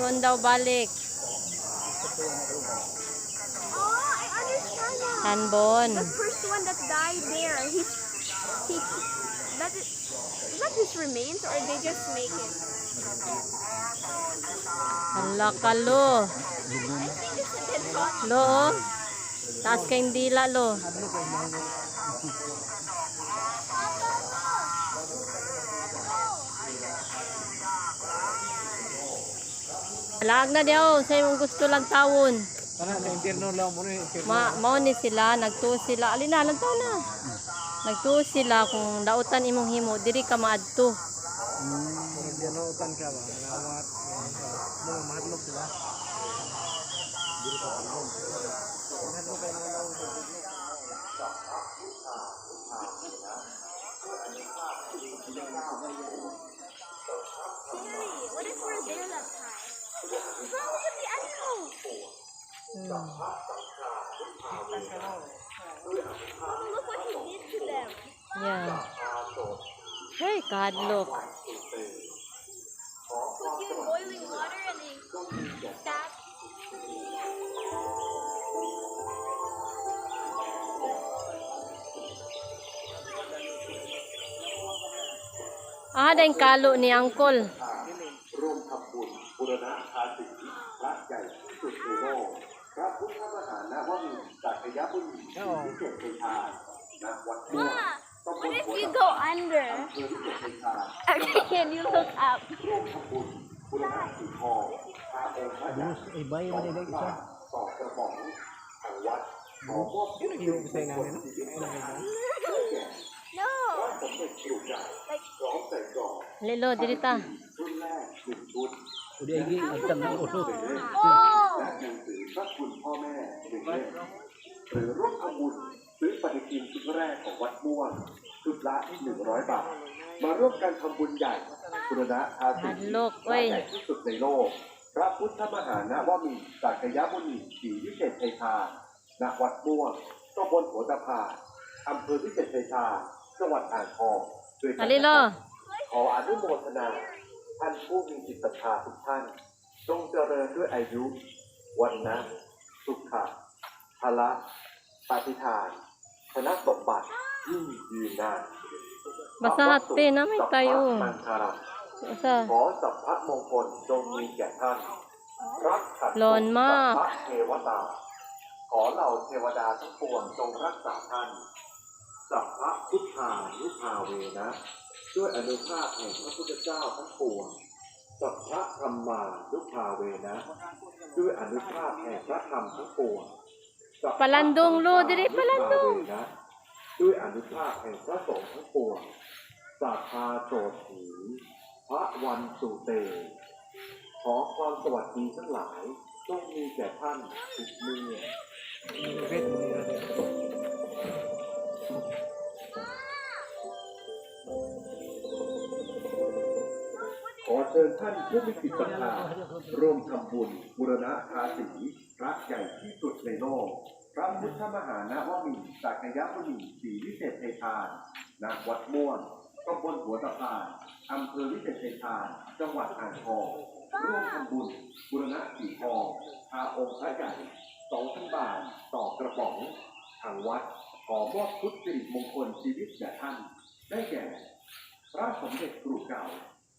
Doon daw balik. Oh, I understand now. Sanbon. The first one that died there, he is that his remains or they just make it? Hala ka lo. I think it's a dead body. Lo oh. Taas kayong dila lo. Laag na daw sa imong gusto lang tawon. Kana sa interno lang mo ni. Mao ni sila, nagtuo sila. Alina lang taw na. Nagtuo sila kung dautan imong himo, diri ka maadto. Diyan ka ba? Nawat. Mo mahadlok sila. Diri ka palong. Mahadlok kay mga daw. Really? What if we're there that time? What's wrong with the animals? Oh, look what he did to them. Yeah. Hey, kadlok. Put you in boiling water and then stab. Ah, da yung kalo ni Uncle.ร่วมทำบุญบูรณะภาษีพระใหญ่ที่สุดในโลกพระพุทธมหานวมินทร์จักรยบุรีที่เกิดเป็นทานณวัดม่วง Ma, what if you go under? อำเภอที่เกิดเป็นทาน Okay, can you look up? ร่วมทำบุญบูรณะสีทองพระองค์พระใหญ่ Ay bay mo ni dai isa. ต่อกระป๋องทางวัดขอมอบ Yun ang hiro ko sa inyo no. Ay na ba? No. พระสมเด็จครูใหญ่พร้อมใส่กรอบ Lilo, diri ta. รุ่นแรกหนึ่งชุด Udi ay gi agtan na ulo. และ Oh. หนังสือพระคุณพ่อแม่หนึ่งเล่มหรือร่วมทำบุญซื้อปฏิทินชุดแรกของวัดม่วงชุดละ100 บาท มาร่วมกันทำบุญใหญ่บูรณะภาษี Hadlok, พระ oy. ใหญ่ที่สุดในโลก พระพุทธมหานวมินทร์จักรยบุรีศรีวิเศษชัยชาญณวัดม่วงตำบลหัวตะพานอำเภอวิเศษชัยชาญจังหวัดอ่างทองด้วยกัน Alilo. ขออนุโมทนาท่านผู้มีจิตศรัทธาทุกท่านจงเจริญด้วยอายุวันนะสุขะพละปาฏิฐานชนะสมบัติยิ่งยืนนาน Basta hati na may tayo. มังคารัง Basta. ขอสัพพะมงคลจงมีแก่ท่านรักขัน ร้อนมาก สัพพะเทวตา ขอเหล่าเทวดาทั้งปวงจงรักษาท่านสัพพะพุทธานุภาเวนะด้วยอนุภาพแห่งพระพุทธเจ้าทั้งปวงสัพพะธรรมานุภาเวนะด้วยอนุภาพแห่งพระธรรมทั้งปวงสัพพะ Palandong lo, diri ธรรมานุภา palandong. เวนะด้วยอนุภาพแห่งพระสงฆ์ทั้งปวงสัทธาโสถีพระวันสุเต ขอความสวัสดีทั้งหลายจงมีแก่ท่านทุกเมื่อ Red mo ni. ขอเชิญท่านผู้มีจิตศรัทธาร่วมทำบุญบูรณะภาษีพระใหญ่ที่สุดในโลก พระพุทธมหานวมินทร์จักรยบุรีศรีวิเศษชัยชาญณวัดม่วงตำบลหัวตะพานอำเภอวิเศษชัยชาญจังหวัดอ่างทองร่วมทำบุญบูรณะสีทองพาองค์พระใหญ่2,000 บาทต่อกระป๋องทางวัดขอมอบชุดสิริมงคลชีวิตแก่ท่านได้แก่พระสมเด็จครูเก่า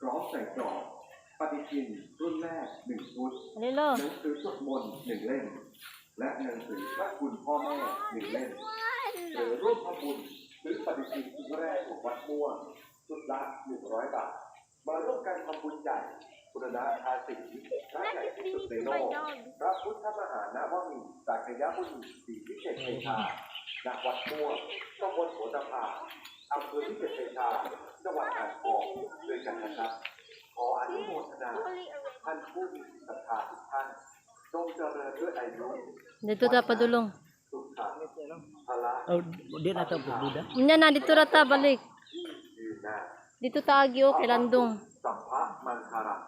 พร้อมใส่กรอบปฏิทินรุ่นแรก1 ชุด Alilo. หนังสือสวดมนต์1 เล่ม และหนังสือพระคุณพ่อแม่1 เล่ม หรือร่วมทำบุญซื้อปฏิทินชุดแรกของวัดม่วงชุดละ100 บาท มาร่วมกันทำบุญใหญ่บูรณะภาษีพระใหญ่ที่สุดในโลก พระพุทธมหานวมินทร์จักรยบุรีศรีวิเศษชัยชาญณวัดม่วงตำบลหัวตะพานอำเภอวิเศษชัยชาญจังหวัดอ่างทองด้วยกันนะครับ ขออนุโมทนาท่านผู้มีจิตศรัทธาทุกท่านจงเจริญด้วยอายุ Dito ta padulong. สุขะพละ Oh, di na ta buda. Unya na, dito ra ta balik. ยืนนาน Dito ta agyo kay Landong. สัพพะมังคารัง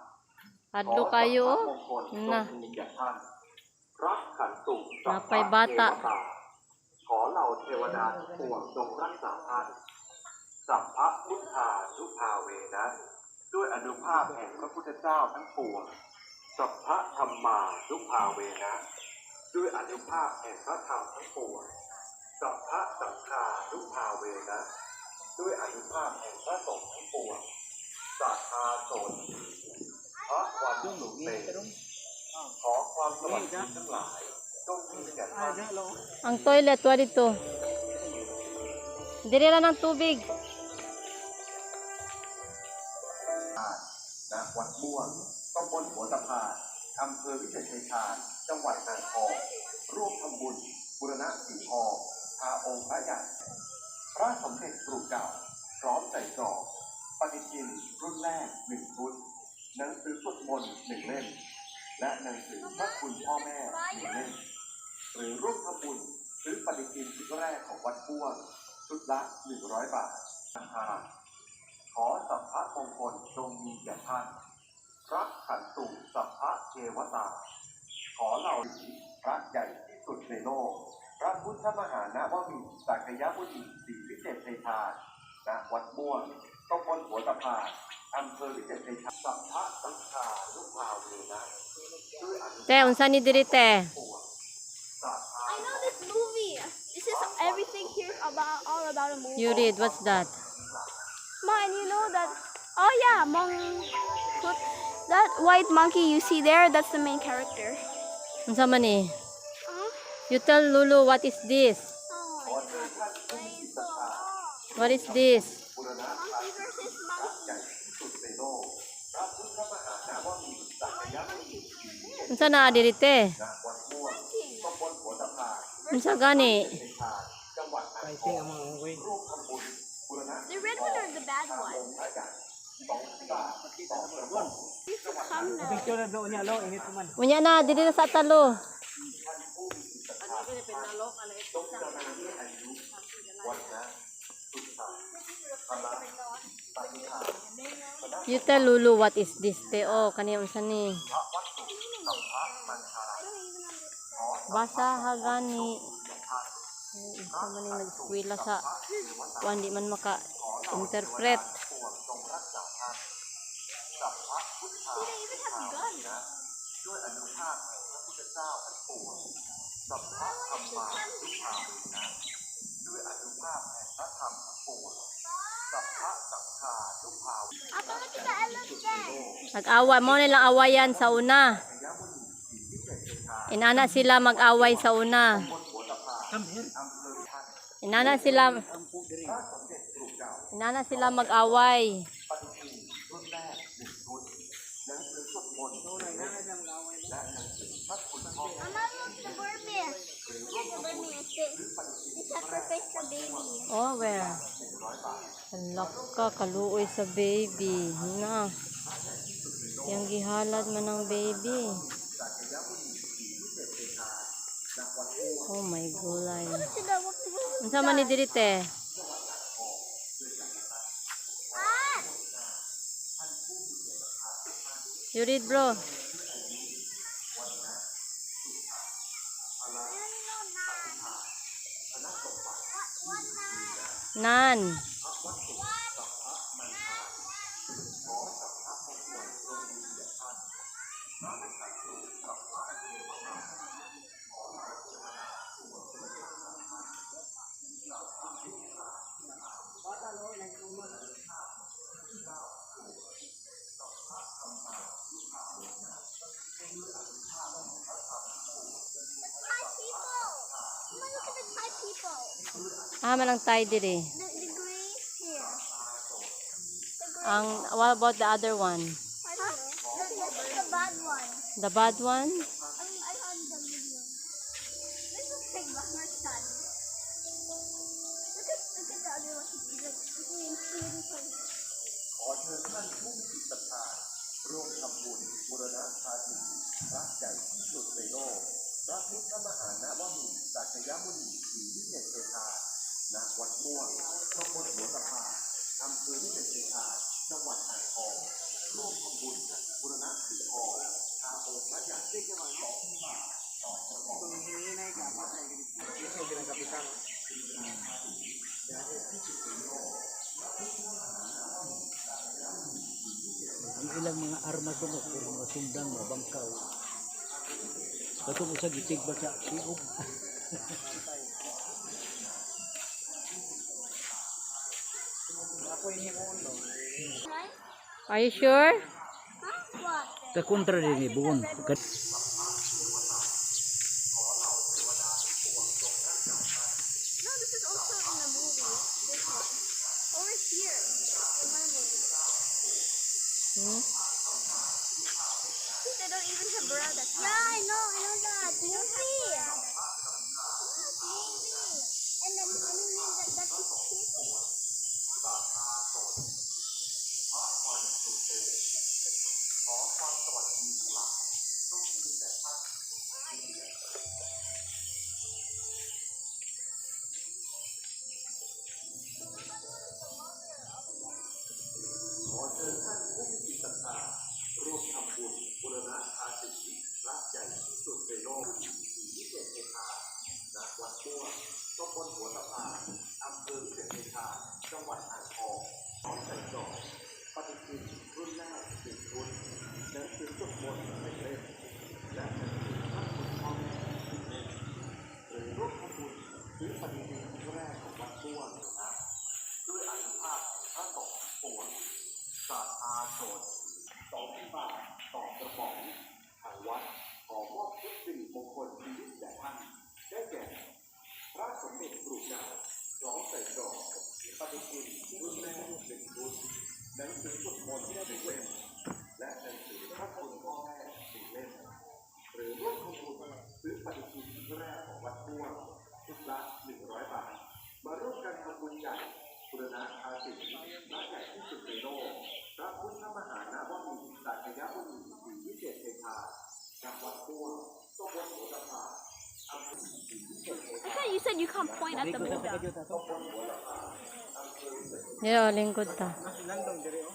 Adlo kayo. ขอสัพพะมงคลจ Na. งมีแก่ท่านรักขันตุสัพ Napay พะ bata. เทวตา ขอเหล่าเทวดาทั้งปวงจงรักษาท่านสัพพะพุทธานุภาเวนะด้วยอนุภาพแห่งพระพุทธเจ้าทั้งปวง สัพพะธรรมานุภาเวนะด้วยอนุภาพแห่งพระธรรมทั้งปวงสัพพะสังฆานุภาเวนะด้วยอนุภาพแห่งพระสงฆ์ทั้งปวงสัทธาโสติพระวันสุเตขอความสวัสดีทั้งหลายจงมีแก่ท่าน Ang toilet, wa dito. Dire lang ng tubig. ณวัดม่วงตำบลหัวตะพานอำเภอวิเศษชัยชาญจังหวัดอ่างทองร่วมทำบุญบูรณะสีทองทาองค์พระใหญ่พระสมเด็จปลูกเก่าพร้อมใส่กรอบปฏิทินรุ่นแรก1ชุดหนังสือสวดมนต์1เล่มและหนังสือพระคุณพ่อแม่1เล่มหรือร่วมทำบุญซื้อปฏิทินชุดแรกของวัดม่วงชุดละ100 บาทราคาขอสัพพะมงคลจงมีแก่ท่านพระขันตุสัพพะเทวตาขอเหล่าพระใหญ่ที่สุดในโลกพระพุทธมหานวมินทร์สักยมุนีศรีวิเศษชัยชาญณวัดม่วงตำบลหัวตะพานอำเภอวิเศษชัยชาญสัพพะสังฆานุภาเวนะด้วยอนุ Te, unsa ni diri te? I know this movie. This is everything here about all about a movie. You read, what's that? Ma, and you know that? Oh yeah, that white monkey you see there. That's the main character. Unsa man ni? Huh? You tell Lulu what is this? Oh my God. It's so hard. What is this? Monkey versus monkey. พระพุทธมหานวมินทร์สักยมุนีศรีวิเศษ Unsa na diri te? ณวัดม่วงตำบลหัวตะพาน Unsa gani? จังหวัดอ่าง ไป ท เที่ อย ง วมาเอาไว้ ร่วมทำบุญบูรณะ The red one or the bad ทา one? องค์พระใหญ่2 บาทต่อกระบอก Used to come now. Picture na doon niya, lo, init naman. Unya na diri na sa talo. วันนะสุขะพละปฏิภาณ You tell Lulu what is this te? Oh, kani unsa ni? พระวัตถุสัมภะมันทา Basa ha gani. Isa man ni nag-eskwela sa kuan di man maka-interpret. ปวงทรงรักษาท่านสัพพะพุทธา See, they even have guns. ด้วยอนุภาพแห่งพระพุทธเจ้าทั้งปวงสัพพะธรรมานุภาเวนะด้วยอนุภาพแห่งพระธรรมทั้งปวงสัพพะสังฆานุภาเวนะ Apa look at the elephant. Nag-away mo nilang awayan sa una. Inana sila mag-away sa una. Come here. Inana sila Ampu diri. Inana sila mag-away. ปฏิทินรุ่นแรก1ชุดหนังสือสวดมนต์ So, naghanap ng away na. และหนังสือพระคุณพ่อแม่ Mama, look, the Burmese. Look at the Burmese. They sacrifice the baby. Oh, where? Halak ka, kaluoy sa baby. Na. Yang gihalad man ng baby. Oh my gulay. Sila, what the world? Unsa man ni diri te? Ah! You read, bro. Nan. Thai people. Mama, look at the Thai people. Ah, manang tayo diri. The gray here. The gray. What about the other one? I don't know. The bad one. The bad one? I found the video. This is big Bahmar's son. Look at the other one. He's like beautiful. ขอเชิญท่านผู้มีจิตศรัทธาร่วมทำบุญบูรณะทาสีพระใหญ่ที่สุดในโลกพระพุทธมหานวมินทร์สักยมุนีศรีวิเศษชัยชาญณวัดม่วงตำบลหัวตะพานอำเภอวิเศษชัยชาญจังหวัดอ่างทองร่วมทำบุญบูรณะสีทองทาองค์พระใหญ่2 บาทต่อกระบอก Kung hininay ka, matay ka dito. Yes, yung bilang kapitan. Ang ilang mga armas ko pero mga sundang mga bangkaw. Katong usa gitig ba sa siog. Right? Are you sure? Huh? What? Ta kontra din ni buon. No, this is also in the movie. This one. Over here. In my movie. Hmm? See, they don't even have bra that time. Yeah, I know that. They don't have bra. And then, that's his kid.ขอเชิญท่านผู้มีจิตศรัทธาร่วมทำบุญบูรณะทาสีพระใหญ่ที่สุดในโลกที่วิเศษเทพาณวัดม่วงตำบลหัวตะพานอำเภอวิเศษเทพาจังหวัดอ่างทองขอใส่จอกปฏิทินรุ่นแรก1 รุ่นหนังสือสวดมนต์1 เล่มและหนังสือพระคุณพ่อแม่1 เล่มหรือร่วมทำบุญซื้อปฏิทินแรกของวัดม่วงนะด้วยอนุภาพพระสงฆ์ปวงศาสตราโสด2 บาทต่อกระป๋องทางวัดขอมอบชุดสิริมงคลชีวิตแด่ท่านได้แก่พระสมเด็จปรุกดาร้องใส่กรอบปฏิทินรุ่นแรก1 รุ่นหนังสือสวดมนต์1 เล่มและหนังสือพระคุณพ่อแม่1 เล่มหรือร่วมทำบุญซื้อปฏิทินแรกของวัดม่วงชุดละ100 บาทมาร่วมกันทำบุญใหญ่บูรณะทาสีพระใหญ่ที่สุดในโลกพระพุทธมหานวมินทร์สักยมุนีศรีวิเศษเทพาจังหวัดม่วงตำบลหัวตะพานอำเภอศรีวิเศษเท I พา thought you said you can't point at the Buddha. Dito, lingkod ta. Landong diri oh.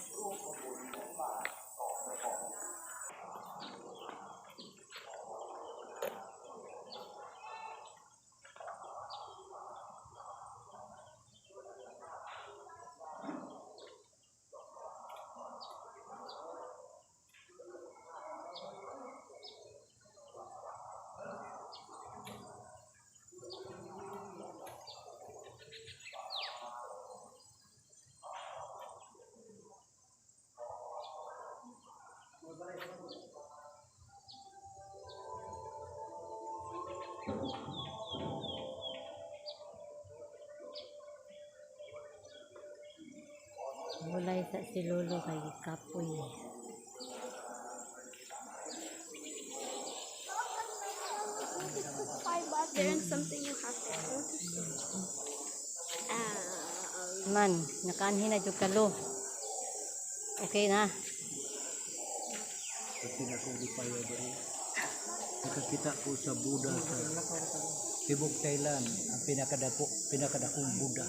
Mulay sa si Lolo kay kapoy. $5 there and something you have to go to sleep. Man, nakaanhin na jud kalo. Okay na. Kasi na kong dipaya diri. Nakakita ko sa Buddha sa Tibok Thailand, ang pinakadakong Buddha.